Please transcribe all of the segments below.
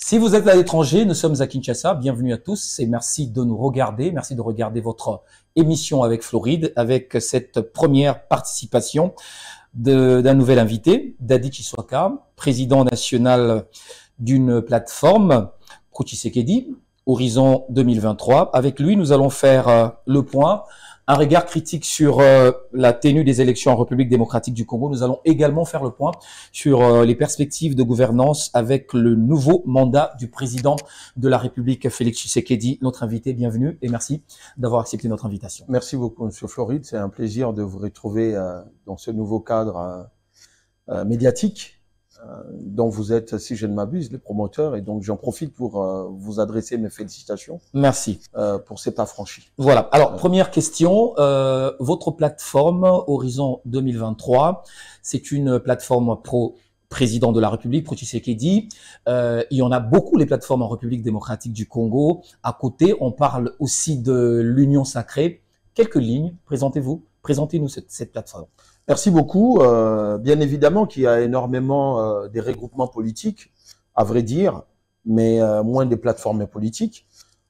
Si vous êtes à l'étranger, nous sommes à Kinshasa. Bienvenue à tous et merci de nous regarder. Merci de regarder votre émission avec Floride, avec cette première participation d'un nouvel invité, Dadi Chiswaka, président national d'une plateforme, Pro-Tshisekedi, Horizon 2023. Avec lui, nous allons faire le point, un regard critique sur la tenue des élections en République démocratique du Congo. Nous allons également faire le point sur les perspectives de gouvernance avec le nouveau mandat du président de la République, Félix Tshisekedi. Notre invité, bienvenue et merci d'avoir accepté notre invitation. Merci beaucoup, Monsieur Floride. C'est un plaisir de vous retrouver dans ce nouveau cadre médiatique dont vous êtes, si je ne m'abuse, le promoteur. Et donc, j'en profite pour vous adresser mes félicitations. Merci. Pour ces pas franchis. Voilà. Alors, première question. Votre plateforme Horizon 2023, c'est une plateforme pro-président de la République, pro-Tshisekedi. Il y en a beaucoup, les plateformes en République démocratique du Congo. À côté, on parle aussi de l'Union sacrée. Quelques lignes. Présentez-vous. Présentez-nous cette plateforme. Merci beaucoup. Bien évidemment qu'il y a énormément des regroupements politiques, à vrai dire, mais moins des plateformes politiques.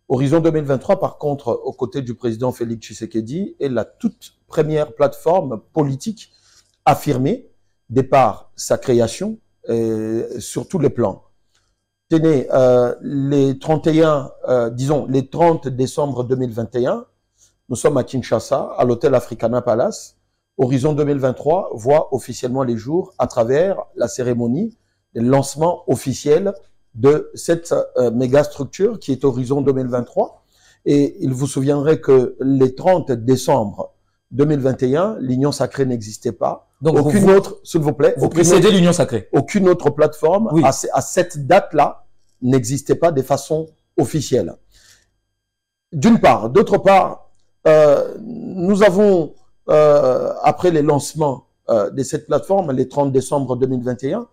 Horizon 2023, par contre, aux côtés du président Félix Tshisekedi, est la toute première plateforme politique affirmée, dès par sa création, sur tous les plans. Tenez, les 30 décembre 2021, nous sommes à Kinshasa, à l'hôtel Africana Palace. Horizon 2023 voit officiellement les jours à travers la cérémonie de lancement officiel de cette méga structure qui est Horizon 2023. Et il vous souviendrait que les 30 décembre 2021, l'Union sacrée n'existait pas. Donc aucune autre, s'il vous plaît, vous précédez l'Union sacrée. Aucune autre plateforme oui. à cette date-là n'existait pas de façon officielle. D'une part. D'autre part, nous avons après les lancements de cette plateforme, les 30 décembre 2021,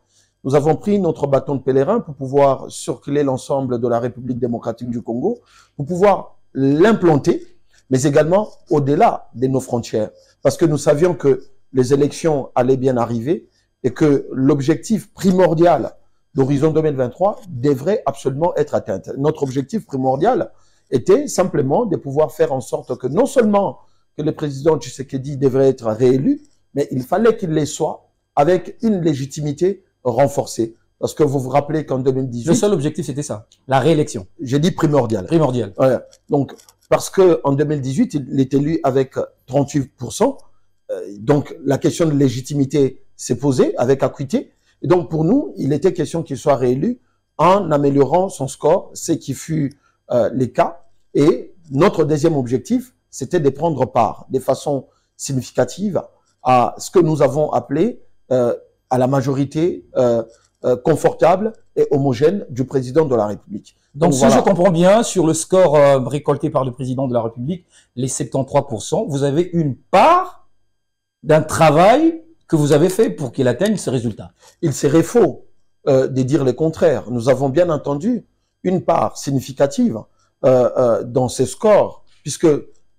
nous avons pris notre bâton de pèlerin pour pouvoir circuler l'ensemble de la République démocratique du Congo, pour pouvoir l'implanter, mais également au-delà de nos frontières. Parce que nous savions que les élections allaient bien arriver et que l'objectif primordial d'Horizon 2023 devrait absolument être atteint. Notre objectif primordial était simplement de pouvoir faire en sorte que non seulement que le président Tshisekedi devrait être réélu, mais il fallait qu'il le soit avec une légitimité renforcée. Parce que vous vous rappelez qu'en 2018... Le seul objectif, c'était ça, la réélection. J'ai dit primordial. Primordial. Voilà. Donc, parce qu'en 2018, il est élu avec 38%. Donc, la question de légitimité s'est posée avec acuité. Et donc, pour nous, il était question qu'il soit réélu en améliorant son score, ce qui fut le cas. Et notre deuxième objectif, c'était de prendre part de façon significative à ce que nous avons appelé à la majorité confortable et homogène du président de la République. Donc si voilà. Je comprends bien, sur le score récolté par le président de la République, les 73%, vous avez une part d'un travail que vous avez fait pour qu'il atteigne ce résultat. Il serait faux de dire le contraire. Nous avons bien entendu une part significative dans ces scores, puisque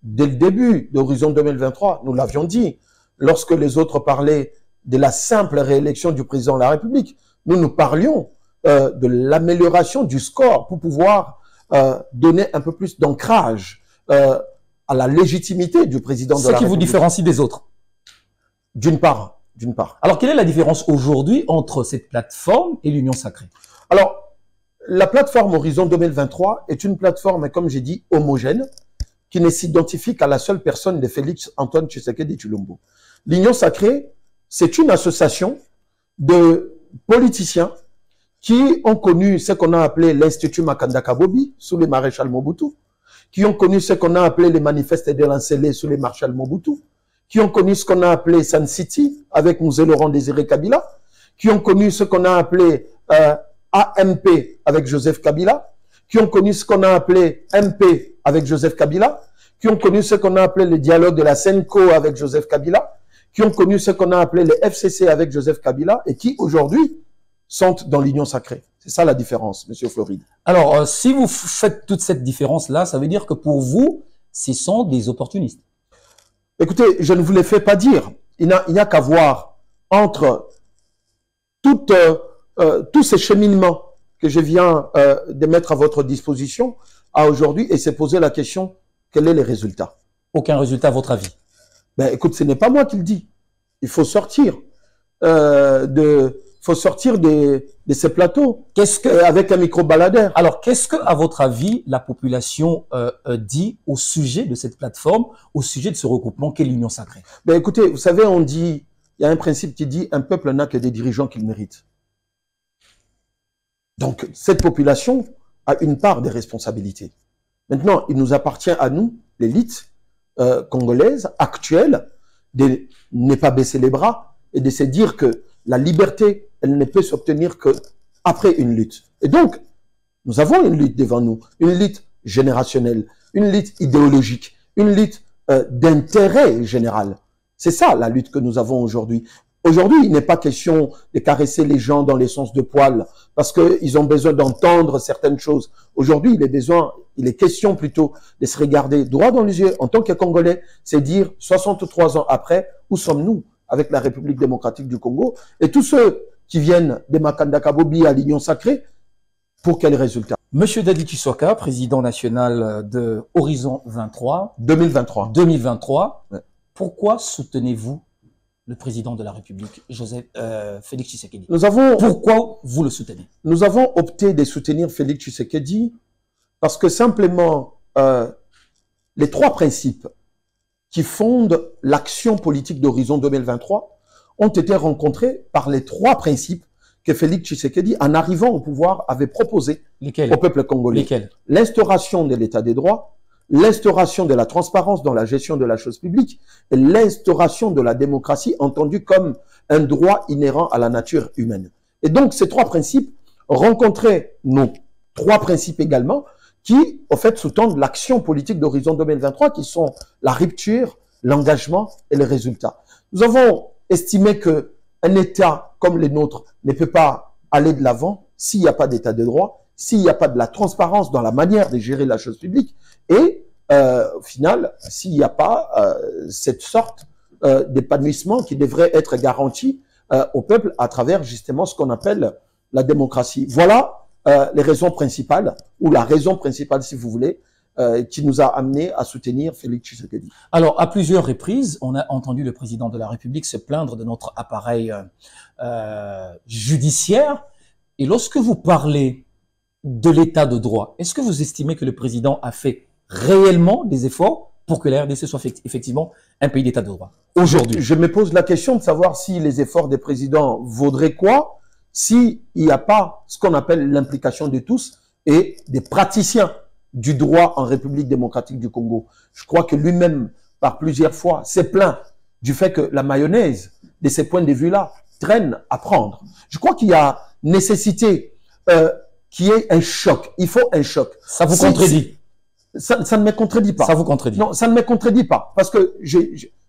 dès le début d'Horizon 2023, nous l'avions dit, lorsque les autres parlaient de la simple réélection du président de la République, nous parlions de l'amélioration du score pour pouvoir donner un peu plus d'ancrage à la légitimité du président de la République. Ce qui vous différencie des autres. D'une part. Alors, quelle est la différence aujourd'hui entre cette plateforme et l'Union sacrée? Alors, la plateforme Horizon 2023 est une plateforme, comme j'ai dit, homogène, qui ne s'identifie qu'à la seule personne de Félix Antoine Tshisekedi Tshilombo. L'Union sacrée, c'est une association de politiciens qui ont connu ce qu'on a appelé l'Institut Makanda Kabobi sous le maréchal Mobutu, qui ont connu ce qu'on a appelé les manifestes de l'Ancelé sous le maréchal Mobutu, qui ont connu ce qu'on a appelé Sun City avec Mzee Laurent Désiré Kabila, qui ont connu ce qu'on a appelé AMP avec Joseph Kabila, qui ont connu ce qu'on a appelé MP avec Joseph Kabila, qui ont connu ce qu'on a appelé le dialogue de la Senko avec Joseph Kabila, qui ont connu ce qu'on a appelé le FCC avec Joseph Kabila et qui aujourd'hui sont dans l'Union sacrée. C'est ça la différence, Monsieur Floride. Alors, si vous faites toute cette différence-là, ça veut dire que pour vous, ce sont des opportunistes. Écoutez, je ne vous le fais pas dire. Il n'y a qu'à voir entre tous ces cheminements que je viens de mettre à votre disposition à aujourd'hui, et c'est poser la question, quels sont les résultats? Aucun résultat à votre avis? Ben, écoute, ce n'est pas moi qui le dis. Il faut sortir de ces plateaux avec un micro-baladeur. Alors, qu'est-ce que, à votre avis, la population dit au sujet de cette plateforme, au sujet de ce regroupement qu'est l'Union Sacrée? Ben, écoutez, vous savez, on dit, il y a un principe qui dit, un peuple n'a que des dirigeants qu'il mérite. Donc, cette population a une part des responsabilités. Maintenant, il nous appartient à nous, l'élite congolaise actuelle, de ne pas baisser les bras et de se dire que la liberté, elle ne peut s'obtenir qu'après une lutte. Et donc, nous avons une lutte devant nous, une lutte générationnelle, une lutte idéologique, une lutte d'intérêt général. C'est ça la lutte que nous avons aujourd'hui. Aujourd'hui, il n'est pas question de caresser les gens dans les sens de poil parce qu'ils ont besoin d'entendre certaines choses. Aujourd'hui, il est question plutôt de se regarder droit dans les yeux en tant que Congolais, c'est dire 63 ans après, où sommes-nous avec la République démocratique du Congo et tous ceux qui viennent de Makanda Kabobi à l'Union Sacrée, pour quels résultats? Monsieur Dadi Chiswaka, président national de Horizon 2023. 2023, ouais. Pourquoi soutenez-vous le président de la République, Félix Tshisekedi? Pourquoi vous le soutenez? Nous avons opté de soutenir Félix Tshisekedi parce que simplement, les trois principes qui fondent l'action politique d'Horizon 2023 ont été rencontrés par les trois principes que Félix Tshisekedi, en arrivant au pouvoir, avait proposés au peuple congolais. Lesquels? L'instauration de l'état des droits, l'instauration de la transparence dans la gestion de la chose publique et l'instauration de la démocratie entendue comme un droit inhérent à la nature humaine. Et donc, ces trois principes rencontraient nos trois principes également qui, au fait, sous-tendent l'action politique d'Horizon 2023 qui sont la rupture, l'engagement et les résultats. Nous avons estimé que un État comme le nôtre ne peut pas aller de l'avant s'il n'y a pas d'état de droit, s'il n'y a pas de la transparence dans la manière de gérer la chose publique et, au final, s'il n'y a pas cette sorte d'épanouissement qui devrait être garanti au peuple à travers justement ce qu'on appelle la démocratie. Voilà les raisons principales, ou la raison principale, si vous voulez, qui nous a amené à soutenir Félix Tshisekedi. Alors, à plusieurs reprises, on a entendu le président de la République se plaindre de notre appareil judiciaire. Et lorsque vous parlez de l'état de droit, est-ce que vous estimez que le président a fait réellement des efforts pour que la RDC soit effectivement un pays d'état de droit aujourd'hui? Je me pose la question de savoir si les efforts des présidents vaudraient quoi s'il n'y a pas ce qu'on appelle l'implication de tous et des praticiens du droit en République démocratique du Congo. Je crois que lui-même, par plusieurs fois, s'est plaint du fait que la mayonnaise, de ces points de vue-là, traîne à prendre. Je crois qu'il y a nécessité qu'il y ait un choc. Il faut un choc. Ça vous contredit? Ça ne me contredit pas. Ça vous contredit? Non, ça ne me contredit pas. Parce que,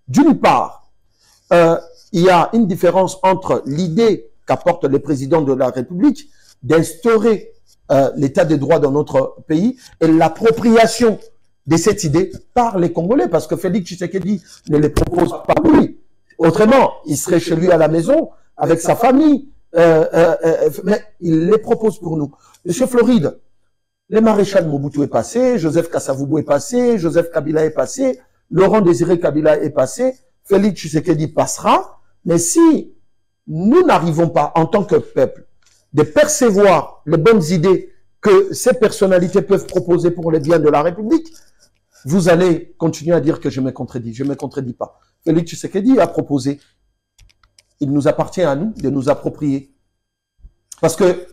d'une part, il y a une différence entre l'idée qu'apporte le président de la République d'instaurer l'état des droits dans notre pays et l'appropriation de cette idée par les Congolais. Parce que Félix Tshisekedi ne les propose pas lui. Autrement, il serait chez lui à la maison, avec sa famille, mais il les propose pour nous. Monsieur Floride, le maréchal Mobutu est passé, Joseph Kasavubu est passé, Joseph Kabila est passé, Laurent Désiré Kabila est passé, Félix Tshisekedi passera, mais si nous n'arrivons pas, en tant que peuple, de percevoir les bonnes idées que ces personnalités peuvent proposer pour le bien de la République, vous allez continuer à dire que je me contredis. Je ne me contredis pas. Félix Tshisekedi a proposé. Il nous appartient à nous de nous approprier. Parce que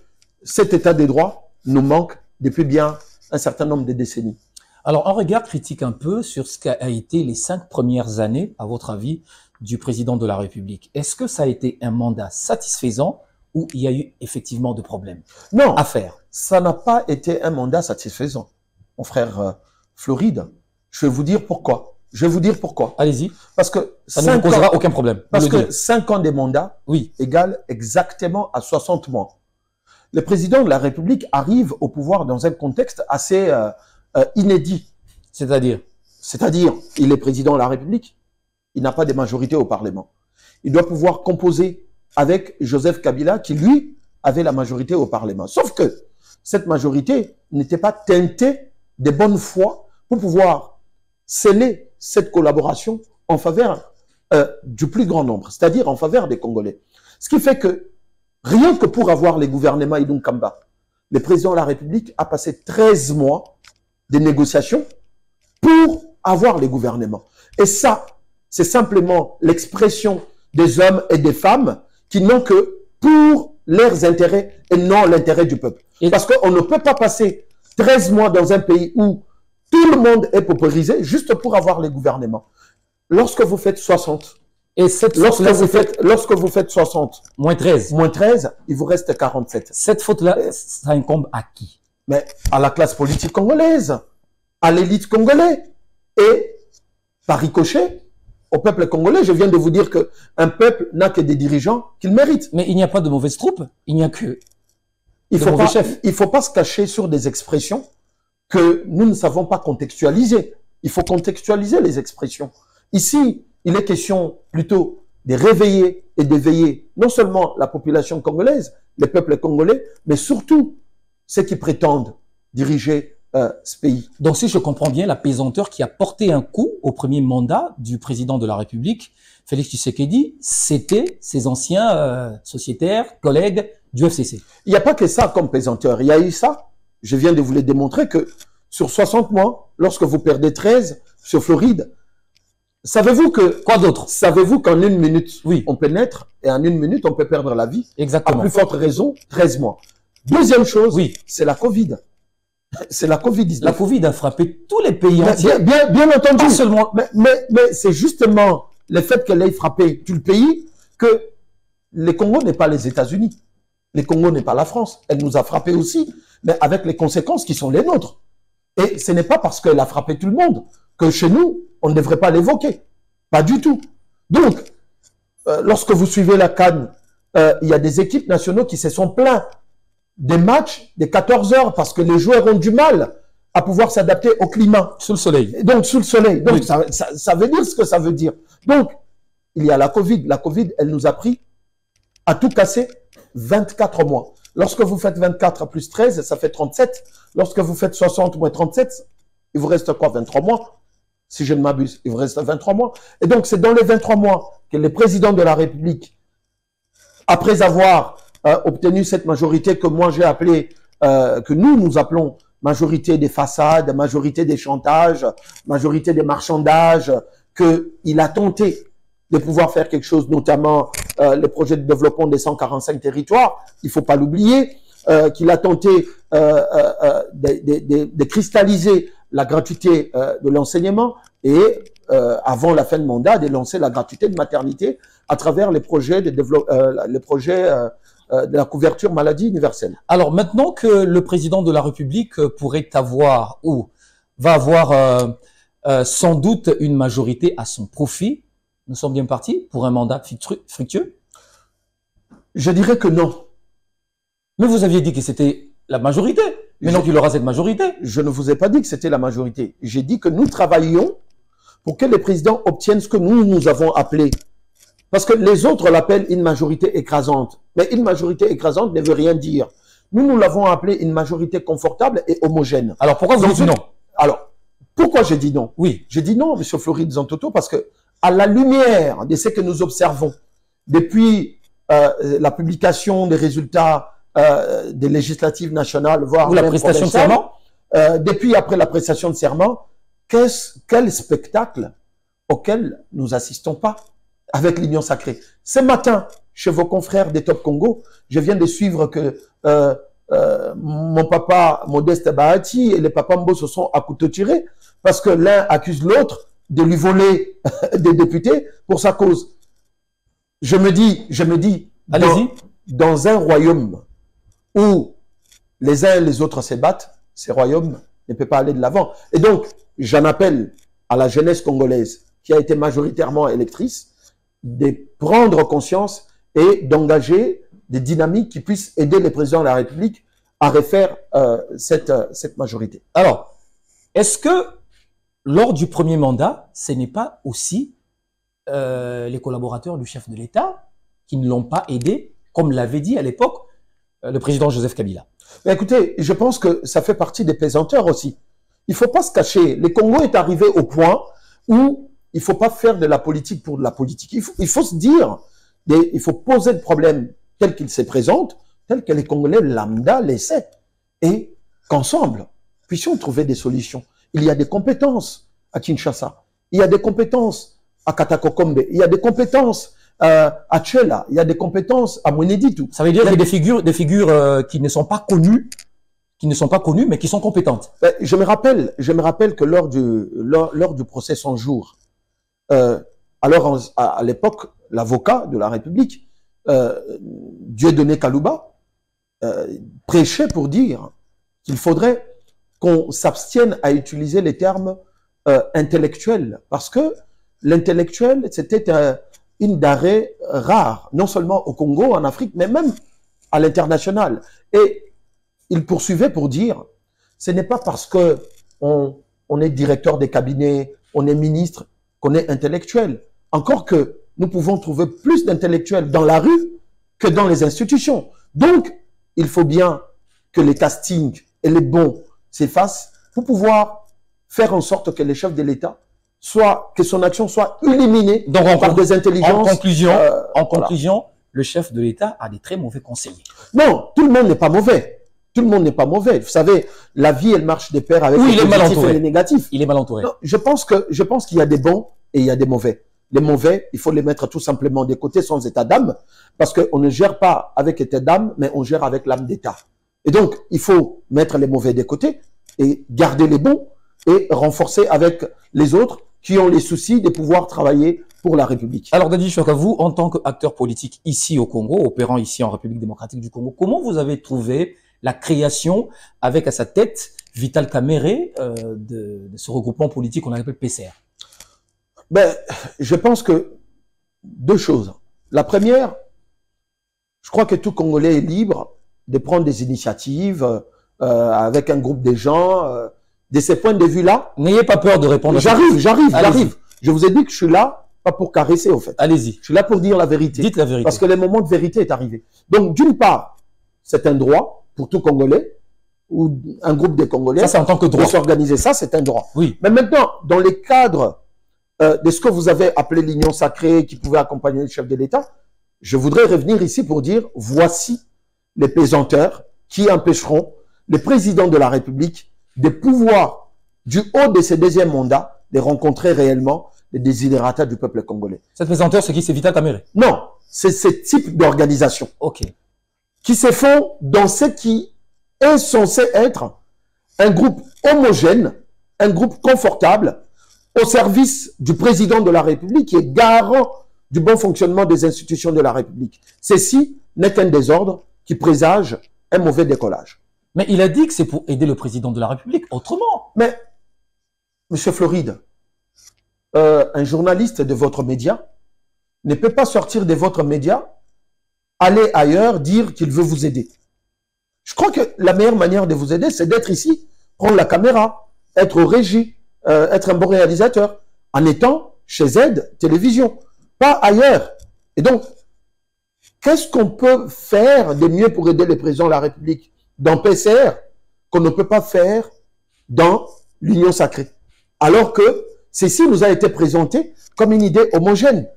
cet état des droits nous manque depuis bien un certain nombre de décennies. Alors, un regard critique un peu sur ce qu'a été les 5 premières années, à votre avis, du président de la République. Est-ce que ça a été un mandat satisfaisant ou il y a eu effectivement de problèmes à faire? Ça n'a pas été un mandat satisfaisant. Mon frère Floride, je vais vous dire pourquoi. Allez-y. Parce que ça ne vous causera aucun problème. Parce que 5 ans de mandat égale exactement à 60 mois. Le président de la République arrive au pouvoir dans un contexte assez inédit. C'est-à-dire, il est président de la République, il n'a pas de majorité au Parlement. Il doit pouvoir composer avec Joseph Kabila, qui lui avait la majorité au Parlement. Sauf que cette majorité n'était pas teintée de bonne foi pour pouvoir sceller cette collaboration en faveur du plus grand nombre, c'est-à-dire en faveur des Congolais. Ce qui fait que, rien que pour avoir les gouvernements Idung Kamba, le président de la République a passé 13 mois de négociations pour avoir les gouvernements. Et ça, c'est simplement l'expression des hommes et des femmes qui n'ont que pour leurs intérêts et non l'intérêt du peuple. Parce qu'on ne peut pas passer 13 mois dans un pays où tout le monde est paupérisé juste pour avoir les gouvernements. Lorsque vous faites 60, et lorsque vous faites 60, moins 13, il vous reste 47. Cette faute-là, ça incombe à qui? Mais à la classe politique congolaise, à l'élite congolaise et par ricochet au peuple congolais. Je viens de vous dire qu'un peuple n'a que des dirigeants qu'il mérite. Mais il n'y a pas de mauvaises troupes, il n'y a que il faut pas se cacher sur des expressions que nous ne savons pas contextualiser. Il faut contextualiser les expressions. Ici, il est question plutôt de réveiller et d'éveiller non seulement la population congolaise, le peuple congolais, mais surtout ceux qui prétendent diriger ce pays. Donc, si je comprends bien, la pesanteur qui a porté un coup au premier mandat du président de la République, Félix Tshisekedi, c'était ses anciens sociétaires, collègues du FCC. Il n'y a pas que ça comme pesanteur. Il y a eu ça. Je viens de vous le démontrer que sur 60 mois, lorsque vous perdez 13 sur Floride, savez-vous que... Quoi d'autre? Savez-vous qu'en une minute, oui, on peut naître et en une minute, on peut perdre la vie? Exactement. À plus forte raison, 13 mois. Deuxième chose, oui, c'est la Covid. C'est la Covid-19. La Covid a frappé tous les pays entiers. Bien entendu. Pas seulement. Mais c'est justement le fait qu'elle ait frappé tout le pays que les Congo n'est pas les États-Unis. Les Congo n'est pas la France. Elle nous a frappé aussi, mais avec les conséquences qui sont les nôtres. Et ce n'est pas parce qu'elle a frappé tout le monde que chez nous, on ne devrait pas l'évoquer. Pas du tout. Donc, lorsque vous suivez la CAN, il y a des équipes nationales qui se sont plaints des matchs de 14 heures parce que les joueurs ont du mal à pouvoir s'adapter au climat. Sous le soleil. Donc, sous le soleil. Donc, oui, ça veut dire ce que ça veut dire. Donc, il y a la Covid. La Covid, elle nous a pris à tout casser 24 mois. Lorsque vous faites 24 plus 13, ça fait 37. Lorsque vous faites 60 moins 37, il vous reste quoi? 23 mois. Si je ne m'abuse, il vous reste 23 mois. Et donc, c'est dans les 23 mois que le président de la République, après avoir obtenu cette majorité que moi j'ai appelée, que nous appelons majorité des façades, majorité des chantages, majorité des marchandages, qu'il a tenté de pouvoir faire quelque chose, notamment les projets de développement des 145 territoires, il ne faut pas l'oublier, qu'il a tenté de cristalliser la gratuité de l'enseignement et avant la fin de mandat, de lancer la gratuité de maternité à travers les projets de de la couverture maladie universelle. Alors maintenant que le président de la République pourrait avoir ou va avoir sans doute une majorité à son profit, nous sommes bien partis pour un mandat fructueux? Je dirais que non. Mais vous aviez dit que c'était la majorité. Maintenant qu'il aura cette majorité. Je ne vous ai pas dit que c'était la majorité. J'ai dit que nous travaillions pour que les présidents obtiennent ce que nous avons appelé. Parce que les autres l'appellent une majorité écrasante. Mais une majorité écrasante ne veut rien dire. Nous l'avons appelé une majorité confortable et homogène. Alors pourquoi vous dites non? Alors, pourquoi j'ai dit non? Oui. J'ai dit non, M. Floride Zantoto, parce que à la lumière de ce que nous observons depuis la publication des résultats des législatives nationales, voire la prestation de serment, depuis après la prestation de serment, quel spectacle auquel nous assistons pas avec l'Union sacrée. Ce matin, chez vos confrères des Top Congo, je viens de suivre que mon papa Modeste Bahati et les papas Mbo se sont à couteau tiré parce que l'un accuse l'autre de lui voler des députés pour sa cause. Je me dis, allez-y. Dans un royaume où les uns et les autres se battent, ce royaume ne peut pas aller de l'avant. Et donc, j'en appelle à la jeunesse congolaise qui a été majoritairement électrice de prendre conscience et d'engager des dynamiques qui puissent aider les présidents de la République à refaire cette majorité. Alors, est-ce que lors du premier mandat, ce n'est pas aussi les collaborateurs du chef de l'État qui ne l'ont pas aidé, comme l'avait dit à l'époque le président Joseph Kabila? Mais écoutez, je pense que ça fait partie des pesanteurs aussi. Il ne faut pas se cacher. Le Congo est arrivé au point où il ne faut pas faire de la politique pour de la politique. Il faut se dire, il faut poser le problème tel qu'il se présente, tel que les Congolais lambda l'essaient. Et qu'ensemble, puissions trouver des solutions. Il y a des compétences à Kinshasa. Il y a des compétences à Katakokombe. Il y a des compétences à Tchela. Il y a des compétences à Mweneditu. Ça veut dire qu'il y a des figures qui ne sont pas connues, mais qui sont compétentes. Je me rappelle que lors du procès 100 jours, alors à l'époque, l'avocat de la République, Dieudonné Kalouba, prêchait pour dire qu'il faudrait qu'on s'abstienne à utiliser les termes intellectuels, parce que l'intellectuel, c'était une denrée rare, non seulement au Congo, en Afrique, mais même à l'international. Et il poursuivait pour dire, ce n'est pas parce que on est directeur des cabinets, on est ministre, qu'on est intellectuel. Encore que nous pouvons trouver plus d'intellectuels dans la rue que dans les institutions. Donc, il faut bien que les castings et les bons s'effacent pour pouvoir faire en sorte que les chefs de l'État que son action soit éliminée par des intelligences. En conclusion, le chef de l'État a des très mauvais conseillers. Non, tout le monde n'est pas mauvais. Tout le monde n'est pas mauvais. Vous savez, la vie, elle marche de pair avec les positifs et les négatifs. Il est mal entouré. Non, je pense qu'il y a des bons et il y a des mauvais. Les mauvais, il faut les mettre tout simplement de côté sans état d'âme, parce qu'on ne gère pas avec état d'âme, mais on gère avec l'âme d'État. Et donc, il faut mettre les mauvais de côté et garder les bons et renforcer avec les autres qui ont les soucis de pouvoir travailler pour la République. Alors, Dadji Chouaka, vous, en tant qu'acteur politique ici au Congo, opérant ici en République démocratique du Congo, comment vous avez trouvé la création, avec à sa tête Vital Kamerhe, de ce regroupement politique qu'on appelle PCR? Je pense que deux choses. La première, je crois que tout Congolais est libre de prendre des initiatives avec un groupe de gens. De ces points de vue-là... N'ayez pas peur de répondre. J'arrive. Je vous ai dit que je suis là, pas pour caresser, au fait. Allez-y. Je suis là pour dire la vérité. Dites la vérité. Parce que le moment de vérité est arrivé. Donc, d'une part, c'est un droit pour tout Congolais, ou un groupe de Congolais... Ça, c'est en tant que droit. De s'organiser. Ça, c'est un droit. Oui. Mais maintenant, dans les cadres de ce que vous avez appelé l'union sacrée qui pouvait accompagner le chef de l'État, je voudrais revenir ici pour dire, voici les pesanteurs qui empêcheront le président de la République de pouvoir, du haut de ses deuxièmes mandats, de rencontrer réellement les desiderata du peuple congolais. Cette pesanteur, c'est qui? C'est Vital Kamerhe? Non, c'est ce type d'organisation. Ok. Qui se font dans ce qui est censé être un groupe homogène, un groupe confortable, au service du président de la République qui est garant du bon fonctionnement des institutions de la République. Ceci n'est qu'un désordre qui présage un mauvais décollage. Mais il a dit que c'est pour aider le président de la République autrement. Mais, Monsieur Floride, un journaliste de votre média ne peut pas sortir de votre média, aller ailleurs, dire qu'il veut vous aider. Je crois que la meilleure manière de vous aider, c'est d'être ici, prendre la caméra, être au régie, être un bon réalisateur, en étant chez Z Télévision, pas ailleurs. Et donc, qu'est-ce qu'on peut faire de mieux pour aider le président de la République dans PCR qu'on ne peut pas faire dans l'Union sacrée? Alors que ceci nous a été présenté comme une idée homogène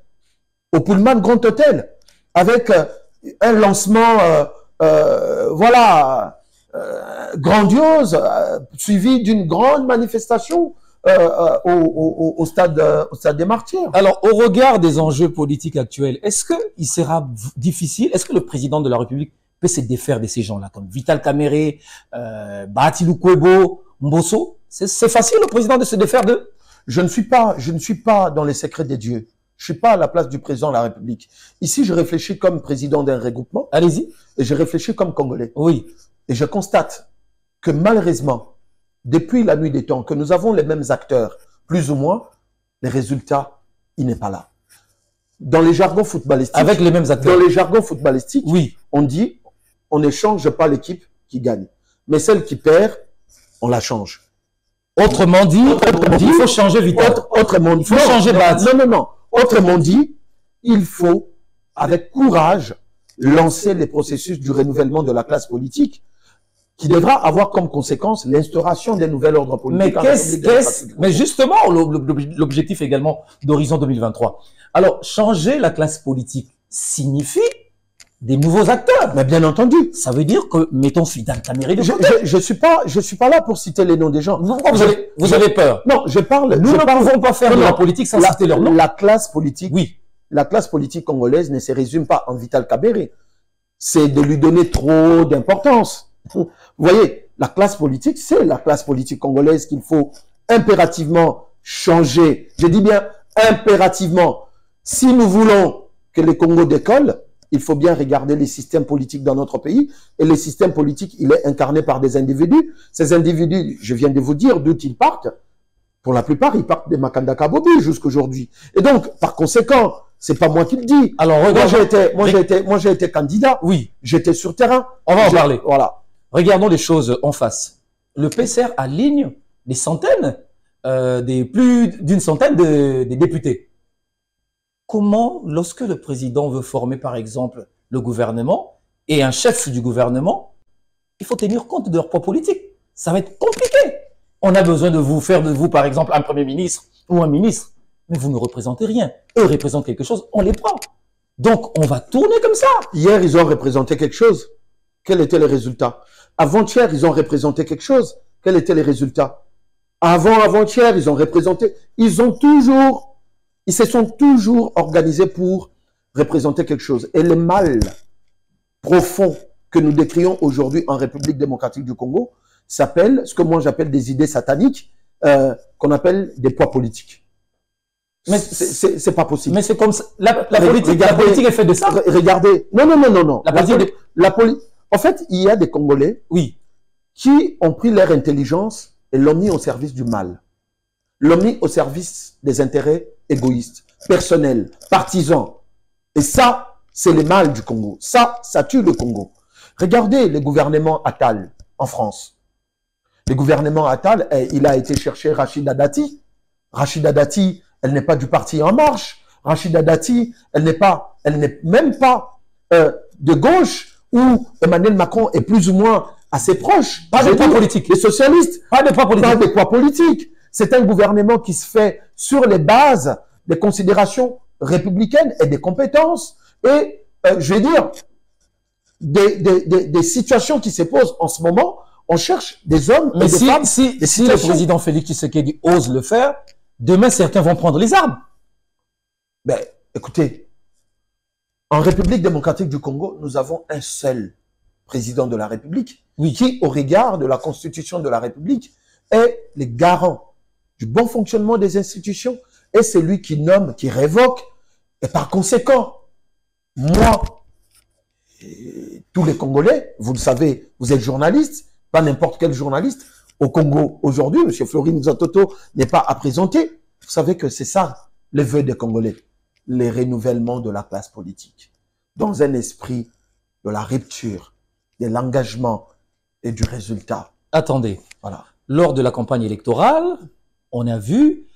au Pullman Grand Hôtel, avec un lancement grandiose, suivi d'une grande manifestation au stade des Martyrs. Alors, au regard des enjeux politiques actuels, est-ce qu'il sera difficile, est-ce que le président de la République peut se défaire de ces gens-là, comme Vital Kamerhe, Bahati Lukwebo, Mbosso? C'est facile, le président, de se défaire d'eux? Je ne suis pas dans les secrets des dieux. Je ne suis pas à la place du président de la République. Ici, je réfléchis comme président d'un regroupement. Allez-y. Et je réfléchis comme Congolais. Oui. Et je constate que malheureusement, depuis la nuit des temps, que nous avons les mêmes acteurs, plus ou moins, les résultats, il n'est pas là. Dans les jargons footballistiques. Avec les mêmes acteurs. Dans les jargons footballistiques, oui. On dit, on n'échange pas l'équipe qui gagne. Mais celle qui perd, on la change. Autrement dit, il faut changer Vital. Autrement dit, il faut changer Bahati. Non. Autrement dit, il faut, avec courage, lancer les processus du renouvellement de la classe politique qui devra avoir comme conséquence l'instauration d'un nouvel ordre politique. Mais justement, l'objectif également d'Horizon 2023. Alors, changer la classe politique signifie des nouveaux acteurs. Mais bien entendu. Ça veut dire que, mettons Vital Kamerhe de côté. Je suis pas là pour citer les noms des gens. Pourquoi vous avez peur? Non, je parle. Nous ne pouvons pas faire de la politique sans citer leur nom. La classe politique. Oui. La classe politique congolaise ne se résume pas en Vital Kamerhe. C'est de lui donner trop d'importance. Vous voyez, la classe politique, c'est la classe politique congolaise qu'il faut impérativement changer. Je dis bien impérativement. Si nous voulons que le Congo décolle, il faut bien regarder les systèmes politiques dans notre pays. Et le système politique, il est incarné par des individus. Ces individus, je viens de vous dire d'où ils partent. Pour la plupart, ils partent de Makanda Kabobi jusqu'aujourd'hui. Et donc, par conséquent, c'est pas moi qui le dis. Alors, moi, j'ai été candidat. Oui. J'étais sur terrain. On va en parler. Voilà. Regardons les choses en face. Le PCR aligne des centaines, plus d'une centaine de députés. Comment, lorsque le président veut former, par exemple, le gouvernement et un chef du gouvernement, il faut tenir compte de leur poids politique. Ça va être compliqué. On a besoin de vous faire de vous, par exemple, un premier ministre ou un ministre, mais vous ne représentez rien. Eux représentent quelque chose, on les prend. Donc, on va tourner comme ça. Hier, ils ont représenté quelque chose. Quels étaient les résultats? Avant-hier, ils ont représenté quelque chose. Quels étaient les résultats? Avant-hier, ils ont représenté. Ils se sont toujours organisés pour représenter quelque chose. Et le mal profond que nous décrions aujourd'hui en République démocratique du Congo s'appelle, ce que moi j'appelle des idées sataniques, qu'on appelle des poids politiques. Mais c'est pas possible. Mais c'est comme ça. La politique est faite de ça. Regardez. Non. En fait, il y a des Congolais, oui, qui ont pris leur intelligence et l'ont mis au service du mal. L'ont mis au service des intérêts égoïstes, personnels, partisans. Et ça, c'est le mal du Congo. Ça tue le Congo. Regardez le gouvernement Attal en France. Le gouvernement Attal, il a été chercher Rachida Dati. Rachida Dati, elle n'est pas du parti En Marche. Rachida Dati, elle n'est même pas de gauche, où Emmanuel Macron est plus ou moins assez proche. Pas de poids politique. Les socialistes. Pas de poids politique. Pas de poids politique. C'est un gouvernement qui se fait sur les bases des considérations républicaines et des compétences. Et, je vais dire, des situations qui se posent en ce moment, on cherche des hommes et des femmes. Si le président Félix Tshisekedi ose le faire, demain, certains vont prendre les armes. Ben, écoutez, en République démocratique du Congo, nous avons un seul président de la République, oui, qui, au regard de la Constitution de la République, est le garant du bon fonctionnement des institutions, et c'est lui qui nomme, qui révoque. Et par conséquent, moi, et tous les Congolais, vous le savez, vous êtes journaliste, pas n'importe quel journaliste. Au Congo, aujourd'hui, M. Florine Nzatoto n'est pas à présenter. Vous savez que c'est ça, les vœux des Congolais. Les renouvellements de la classe politique. Dans un esprit de la rupture, de l'engagement et du résultat. Attendez. Voilà. Lors de la campagne électorale, on a vu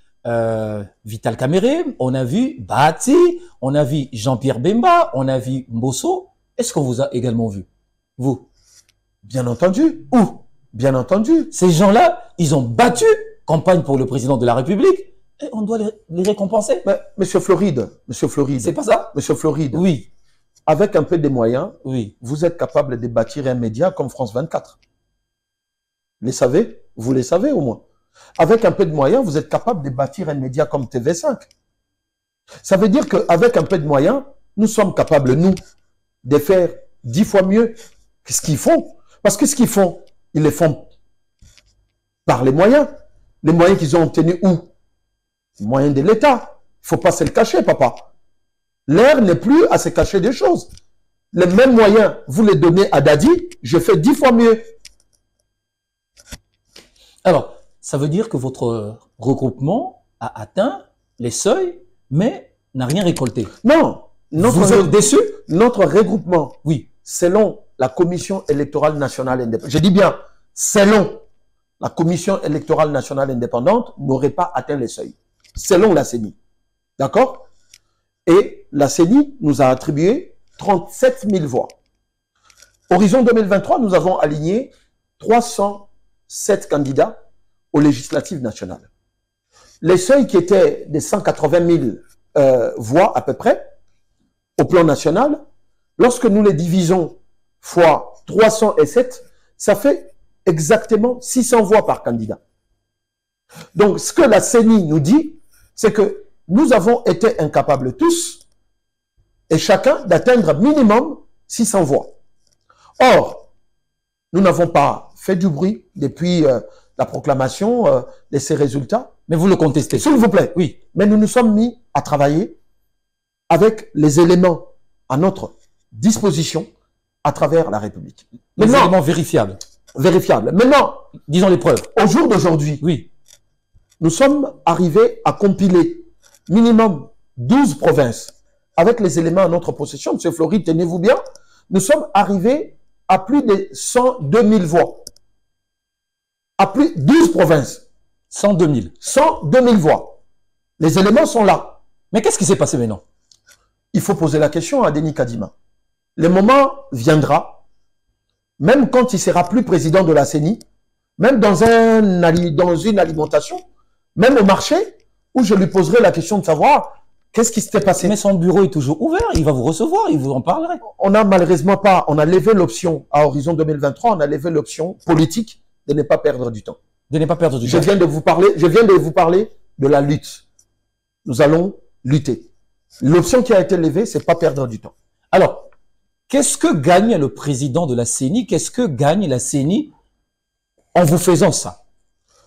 Vital Kamerhe, on a vu Bahati, on a vu Jean-Pierre Bemba, on a vu Mbosso. Est-ce qu'on vous a également vu? Vous? Bien entendu. Où? Bien entendu. Ces gens-là, ils ont battu campagne pour le président de la République et on doit les récompenser. Mais, Monsieur Floride. C'est pas ça? Monsieur Floride. Oui. Avec un peu de moyens, oui, vous êtes capable de bâtir un média comme France 24. Les savez? Vous les savez au moins. Avec un peu de moyens, vous êtes capable de bâtir un média comme TV5. Ça veut dire qu'avec un peu de moyens, nous sommes capables, nous, de faire 10 fois mieux que ce qu'ils font. Parce que ce qu'ils font, ils les font par les moyens. Les moyens qu'ils ont obtenus où? Les moyens de l'État. Il ne faut pas se le cacher, papa. L'air n'est plus à se cacher des choses. Les mêmes moyens, vous les donnez à Dadi, je fais 10 fois mieux. Alors, ça veut dire que votre regroupement a atteint les seuils, mais n'a rien récolté. Non. Vous êtes déçu? Notre regroupement, oui, selon la Commission électorale nationale indépendante, je dis bien, selon la Commission électorale nationale indépendante, n'aurait pas atteint les seuils. Selon la CENI. D'accord? Et la CENI nous a attribué 37 000 voix. Horizon 2023, nous avons aligné 307 candidats aux législatives nationales. Les seuils qui étaient des 180 000 voix à peu près, au plan national, lorsque nous les divisons fois 307, ça fait exactement 600 voix par candidat. Donc, ce que la CENI nous dit, c'est que nous avons été incapables tous, et chacun, d'atteindre minimum 600 voix. Or, nous n'avons pas fait du bruit depuis la proclamation de ces résultats. Mais vous le contestez. S'il vous plaît. Oui. Mais nous nous sommes mis à travailler avec les éléments à notre disposition à travers la République. Les éléments vérifiables. Vérifiables. Maintenant, disons les preuves. Au jour d'aujourd'hui, oui, nous sommes arrivés à compiler minimum 12 provinces avec les éléments à notre possession. Monsieur Floride, tenez-vous bien. Nous sommes arrivés à plus de 102 000 voix. À plus de 12 provinces. 102 000. 102 000 voix. Les éléments sont là. Mais qu'est-ce qui s'est passé maintenant? Il faut poser la question à Denis Kadima. Le moment viendra, même quand il sera plus président de la CENI, même dans une alimentation, même au marché, où je lui poserai la question de savoir qu'est-ce qui s'était passé. Mais son bureau est toujours ouvert, il va vous recevoir, il vous en parlerait. On n'a malheureusement pas, on a levé l'option, à horizon 2023, on a levé l'option politique de ne pas perdre du temps. De ne pas perdre du temps. Je viens de vous parler de la lutte. Nous allons lutter. L'option qui a été levée, c'est pas perdre du temps. Alors, qu'est-ce que gagne le président de la CENI? Qu'est-ce que gagne la CENI en vous faisant ça?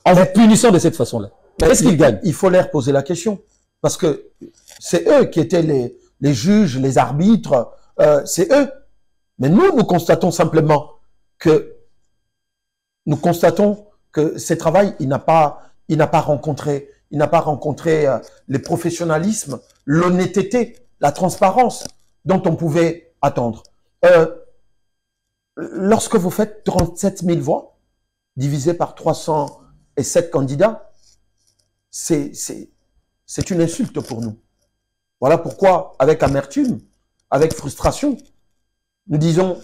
En vous punissant de cette façon-là? Qu'est-ce qu'il gagne? Il faut leur poser la question. Parce que c'est eux qui étaient les juges, les arbitres, c'est eux. Mais nous constatons simplement que ce travail, il n'a pas rencontré le professionnalisme, l'honnêteté, la transparence dont on pouvait attendre. Lorsque vous faites 37 000 voix, divisé par 307 candidats, c'est une insulte pour nous. Voilà pourquoi, avec amertume, avec frustration, nous disons,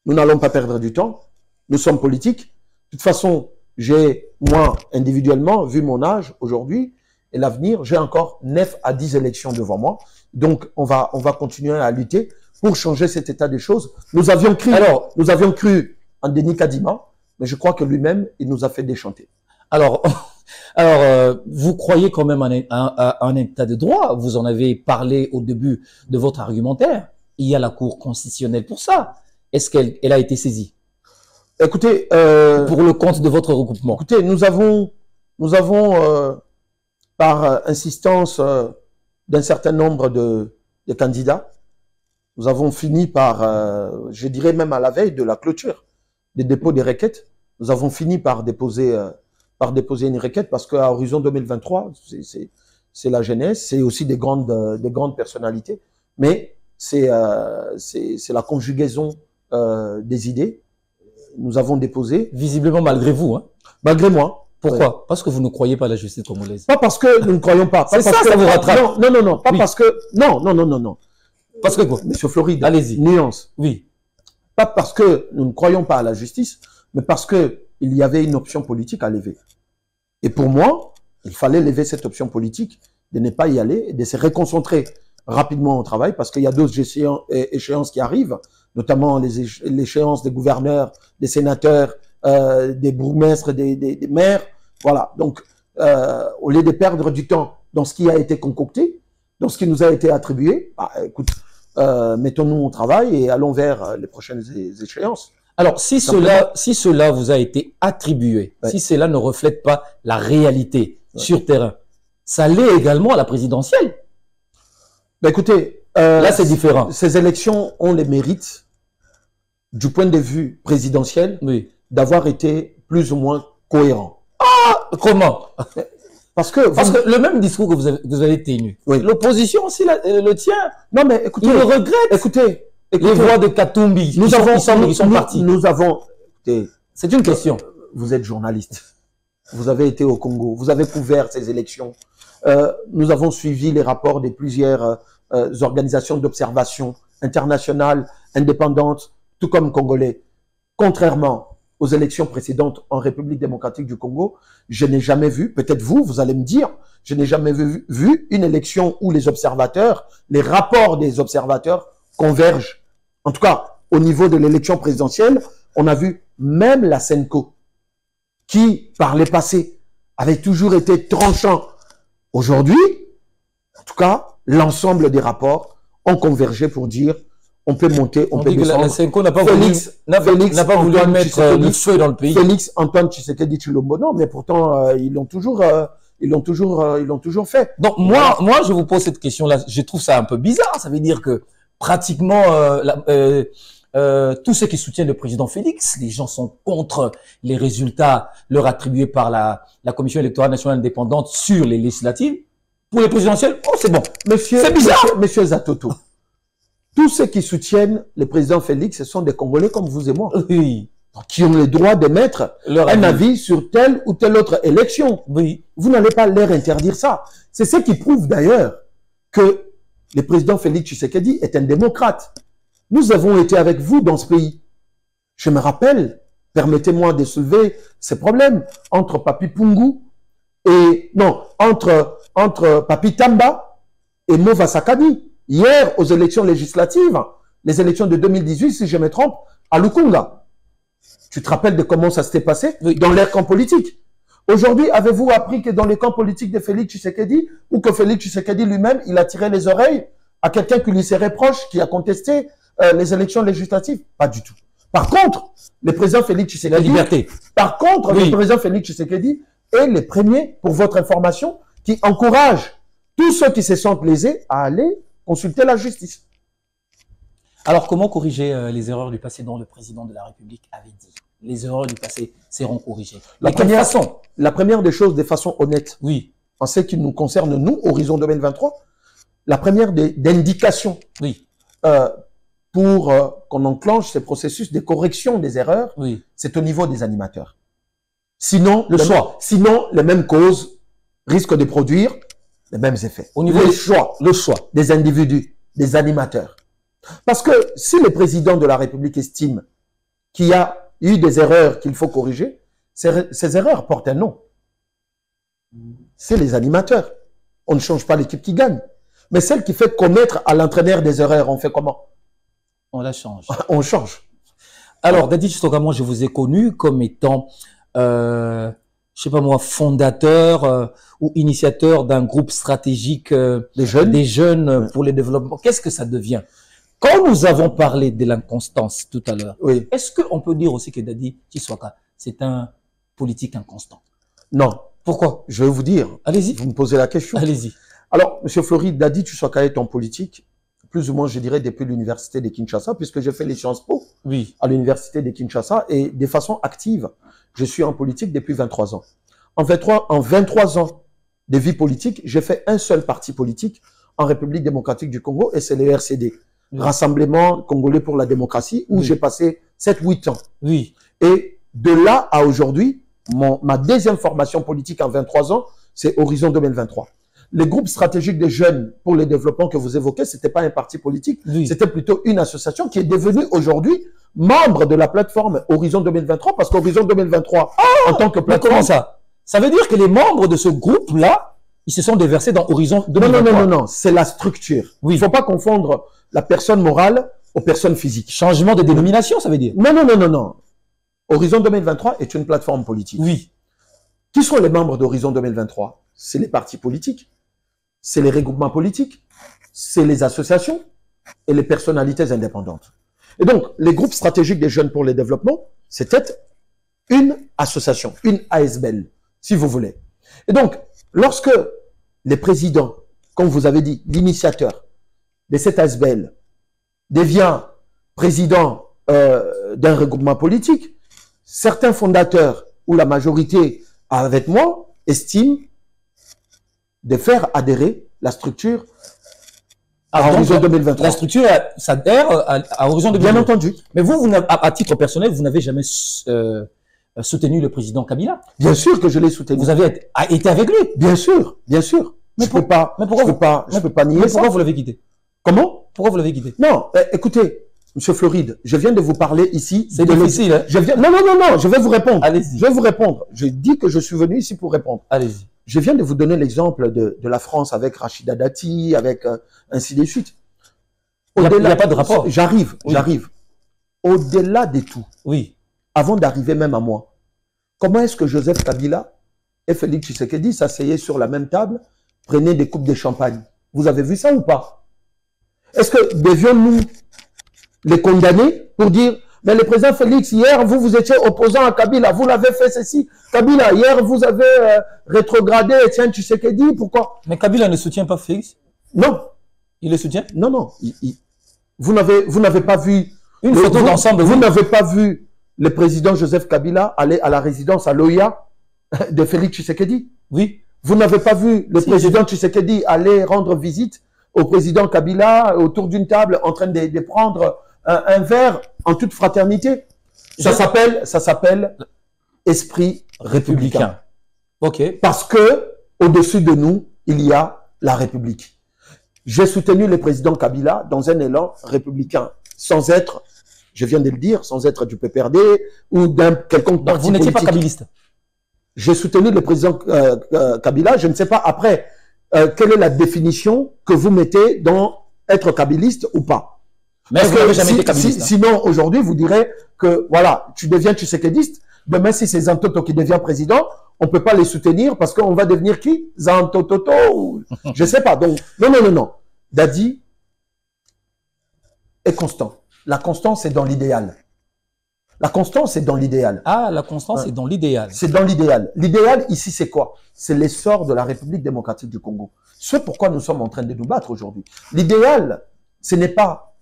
nous n'allons pas perdre du temps, nous sommes politiques. De toute façon, j'ai, moi, individuellement, vu mon âge aujourd'hui et l'avenir, j'ai encore 9 à 10 élections devant moi. Donc, on va continuer à lutter pour changer cet état des choses. Nous avions cru en Denis Kadima, mais je crois que lui-même, il nous a fait déchanter. Alors, vous croyez quand même à un état de droit. Vous en avez parlé au début de votre argumentaire. Il y a la Cour constitutionnelle pour ça. Est-ce qu'elle a été saisie? Écoutez, pour le compte de votre regroupement. Écoutez, nous avons par insistance d'un certain nombre de candidats, nous avons fini par, je dirais même à la veille de la clôture des dépôts des requêtes, nous avons fini par déposer une requête parce qu'à horizon 2023, c'est la jeunesse, c'est aussi des grandes personnalités, mais c'est la conjugaison des idées. Nous avons déposé. Visiblement malgré vous. Hein. Malgré moi. Pourquoi? Ouais. Parce que vous ne croyez pas à la justice congolaise. Pas parce que nous ne croyons pas. C'est ça, ça vous rattrape. Non. Pas parce que. Non. Parce que quoi? Monsieur Floride. Allez-y. Nuance. Oui. Pas parce que nous ne croyons pas à la justice, mais parce que il y avait une option politique à lever. Et pour moi, il fallait lever cette option politique, de ne pas y aller, et de se réconcentrer rapidement au travail, parce qu'il y a d'autres échéances qui arrivent, notamment l'échéance des gouverneurs, des sénateurs, des bourgmestres, des maires. Voilà. Donc, au lieu de perdre du temps dans ce qui a été concocté, dans ce qui nous a été attribué, bah, écoute, mettons-nous au travail et allons vers les prochaines échéances. Alors, si cela vous a été attribué, si cela ne reflète pas la réalité sur terrain, ça l'est également à la présidentielle. Ben écoutez, là c'est différent. Ces élections ont le mérite, du point de vue présidentiel, d'avoir été plus ou moins cohérents. Ah, comment? Parce que le même discours que vous avez tenu, l'opposition aussi le tient. Non mais écoutez, il le regrette. Écoutez, les voix de Katumbi, ils sont partis. Nous avons. C'est une question. Vous êtes journaliste. Vous avez été au Congo. Vous avez couvert ces élections. Nous avons suivi les rapports de plusieurs organisations d'observation internationales, indépendantes, tout comme congolais. Contrairement aux élections précédentes en République démocratique du Congo, je n'ai jamais vu, peut-être vous allez me dire, je n'ai jamais vu une élection où les observateurs, les rapports des observateurs convergent. En tout cas, au niveau de l'élection présidentielle, on a vu même la Senco, qui, par les passés, avait toujours été tranchant. Aujourd'hui, en tout cas, l'ensemble des rapports ont convergé pour dire on peut monter, on peut descendre. La Senco n'a pas voulu mettre le feu dans le pays. Félix Antoine Tshisekedi Tshilombo, non, mais pourtant ils l'ont toujours fait. Donc moi, je vous pose cette question-là. Je trouve ça un peu bizarre. Ça veut dire que pratiquement tous ceux qui soutiennent le président Félix, les gens sont contre les résultats leur attribués par la Commission électorale nationale indépendante sur les législatives. Pour les présidentielles, oh c'est bon. C'est bizarre. Monsieur Zatoto, tous ceux qui soutiennent le président Félix, ce sont des Congolais comme vous et moi, oui, qui ont le droit d'émettre un avis sur telle ou telle autre élection. Oui. Vous n'allez pas leur interdire ça. C'est ce qui prouve d'ailleurs que le président Félix Tshisekedi est un démocrate. Nous avons été avec vous dans ce pays. Je me rappelle, permettez-moi de soulever ces problèmes entre Papi Pungu et, non, entre Papi Tamba et Mova Sakadi. Hier, aux élections législatives, les élections de 2018, si je me trompe, à Lukunga. Tu te rappelles de comment ça s'était passé dans leur camp politique? Aujourd'hui, avez-vous appris que dans les camps politiques de Félix Tshisekedi, ou que Félix Tshisekedi lui-même, il a tiré les oreilles à quelqu'un qui lui serait proche, qui a contesté les élections législatives? Pas du tout. Par contre, le président Félix Tshisekedi... La liberté. Par contre, le président Félix Tshisekedi est le premier, pour votre information, qui encourage tous ceux qui se sentent lésés à aller consulter la justice. Alors, comment corriger les erreurs du passé dont le président de la République avait dit? Les erreurs du passé seront corrigées. La première des choses, de façon honnête, oui, en ce qui nous concerne, nous, Horizon 2023, la première des indications oui, pour qu'on enclenche ce processus de correction des erreurs, oui, c'est au niveau des animateurs. Sinon, sinon, les mêmes causes risquent de produire les mêmes effets. Au niveau le choix des individus, des animateurs. Parce que si le président de la République estime qu'il y a eu des erreurs qu'il faut corriger, ces erreurs portent un nom. C'est les animateurs. On ne change pas l'équipe qui gagne. Mais celle qui fait commettre à l'entraîneur des erreurs, on fait comment? On la change. On change. Alors, Dadi Tshisoka, moi, je vous ai connu comme étant, je sais pas moi, fondateur ou initiateur d'un groupe stratégique des jeunes pour le développement. Qu'est-ce que ça devient? Quand nous avons parlé de l'inconstance tout à l'heure, oui, est-ce qu'on peut dire aussi que Dadi Tshisoka, c'est un politique inconstant? Non. Pourquoi? Je vais vous dire. Allez-y. Vous me posez la question. Allez-y. Alors, M. Fleury, Dadi Tshisoka est en politique, plus ou moins, je dirais, depuis l'université de Kinshasa, puisque j'ai fait les Sciences Po à l'université de Kinshasa, et de façon active, je suis en politique depuis 23 ans. En 23 ans de vie politique, j'ai fait un seul parti politique en République démocratique du Congo, et c'est le RCD, Rassemblement Congolais pour la démocratie, où j'ai passé 7-8 ans. Oui. Et de là à aujourd'hui, ma deuxième formation politique en 23 ans, c'est Horizon 2023. Le groupe stratégique des jeunes pour le développement que vous évoquez, c'était pas un parti politique, c'était plutôt une association qui est devenue aujourd'hui membre de la plateforme Horizon 2023, parce qu'Horizon 2023, en tant que plateforme... Comment ça? Ça veut dire que les membres de ce groupe-là, ils se sont déversés dans Horizon 2023. Non, c'est la structure. Oui. Il faut pas confondre la personne morale aux personnes physiques. Changement de dénomination, ça veut dire? Non. Horizon 2023 est une plateforme politique. Oui. Qui sont les membres d'Horizon 2023? C'est les partis politiques, c'est les regroupements politiques, c'est les associations et les personnalités indépendantes. Et donc, les groupes stratégiques des jeunes pour le développement, c'était une association, une ASBL, si vous voulez. Et donc, lorsque les présidents, comme vous avez dit, l'initiateur de cette ASBL devient président d'un regroupement politique, certains fondateurs ou la majorité avec moi estiment de faire adhérer la structure à Horizon 2023. La structure s'adhère à Horizon 2023. Bien entendu. Mais vous, à titre personnel, vous n'avez jamais soutenu le président Kabila? Bien sûr que je l'ai soutenu. Vous avez été avec lui? Bien sûr, bien sûr. Mais je peux pas nier ça. Pourquoi vous l'avez quitté? Comment? Pourquoi vous l'avez quitté? Non, écoutez, Monsieur Floride, je viens de vous parler ici. C'est difficile, hein? Non, je vais vous répondre. Allez-y. Je vais vous répondre. Je dis que je suis venu ici pour répondre. Allez-y. Je viens de vous donner l'exemple de la France avec Rachida Dati, avec ainsi de suite. Il n'y a pas de rapport. J'arrive. Au-delà de tout, oui, avant d'arriver même à moi, comment est-ce que Joseph Kabila et Félix Tshisekedi s'asseyaient sur la même table, prenaient des coupes de champagne? Vous avez vu ça ou pas? Est-ce que devions-nous les condamner pour dire, mais le président Félix, hier, vous étiez opposant à Kabila, vous l'avez fait ceci. Kabila, hier, vous avez rétrogradé Etienne Tshisekedi, pourquoi? Mais Kabila ne soutient pas Félix? Non. Il le soutient? Non. Vous n'avez pas vu une photo d'ensemble. Vous n'avez pas vu le président Joseph Kabila aller à la résidence à Loya de Félix Tshisekedi? Oui. Vous n'avez pas vu le président Tshisekedi aller rendre visite au président Kabila autour d'une table en train de prendre un verre en toute fraternité? Ça s'appelle esprit républicain. Ok. Parce que au-dessus de nous, il y a la République. J'ai soutenu le président Kabila dans un élan républicain, sans être, je viens de le dire, sans être du PPRD ou d'un quelconque parti politique. Vous n'étiez pas kabiliste? J'ai soutenu le président Kabila. Je ne sais pas après quelle est la définition que vous mettez dans être kabiliste ou pas. Mais est-ce que vous n'avez jamais été kabiliste? Sinon, aujourd'hui, vous direz que voilà, tu deviens tshisekidiste. Demain, si c'est Zantoto qui devient président, on ne peut pas les soutenir parce qu'on va devenir qui? Zantoto ou... Je ne sais pas. Donc, non. Dadi est constant. La constance est dans l'idéal. La constance est dans l'idéal. Ah, la constance est dans l'idéal. C'est dans l'idéal. L'idéal, ici, c'est quoi? C'est l'essor de la République démocratique du Congo. Ce pourquoi nous sommes en train de nous battre aujourd'hui. L'idéal, ce n'est pas...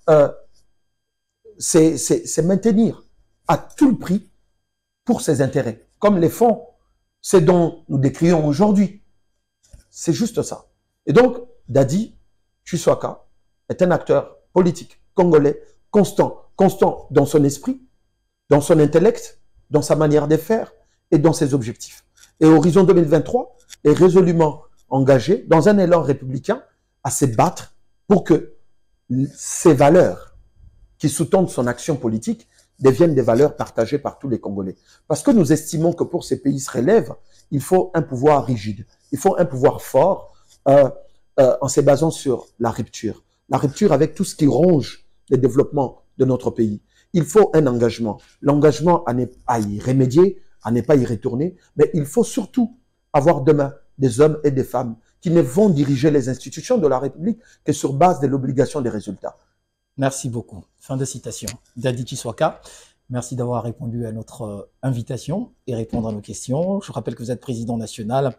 c'est maintenir à tout le prix pour ses intérêts. Comme les fonds, c'est dont nous décrions aujourd'hui. C'est juste ça. Et donc, Dadi Chiswaka est un acteur politique congolais constant dans son esprit, dans son intellect, dans sa manière de faire et dans ses objectifs. Et Horizon 2023 est résolument engagé dans un élan républicain à se battre pour que ces valeurs qui sous-tendent son action politique deviennent des valeurs partagées par tous les Congolais. Parce que nous estimons que pour ces pays se relèvent, il faut un pouvoir rigide, il faut un pouvoir fort en se basant sur la rupture avec tout ce qui ronge le développement de notre pays. Il faut un engagement, l'engagement à y remédier, à ne pas y retourner, mais il faut surtout avoir demain des hommes et des femmes qui ne vont diriger les institutions de la République que sur base de l'obligation des résultats. Merci beaucoup. Fin de citation. Dadi Chiswaka, merci d'avoir répondu à notre invitation et répondre à nos questions. Je rappelle que vous êtes président national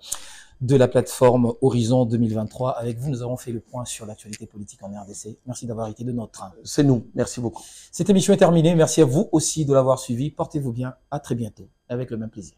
de la plateforme Horizon 2023. Avec vous, nous avons fait le point sur l'actualité politique en RDC. Merci d'avoir été de notre train. C'est nous. Merci beaucoup. Cette émission est terminée. Merci à vous aussi de l'avoir suivi. Portez-vous bien. À très bientôt. Avec le même plaisir.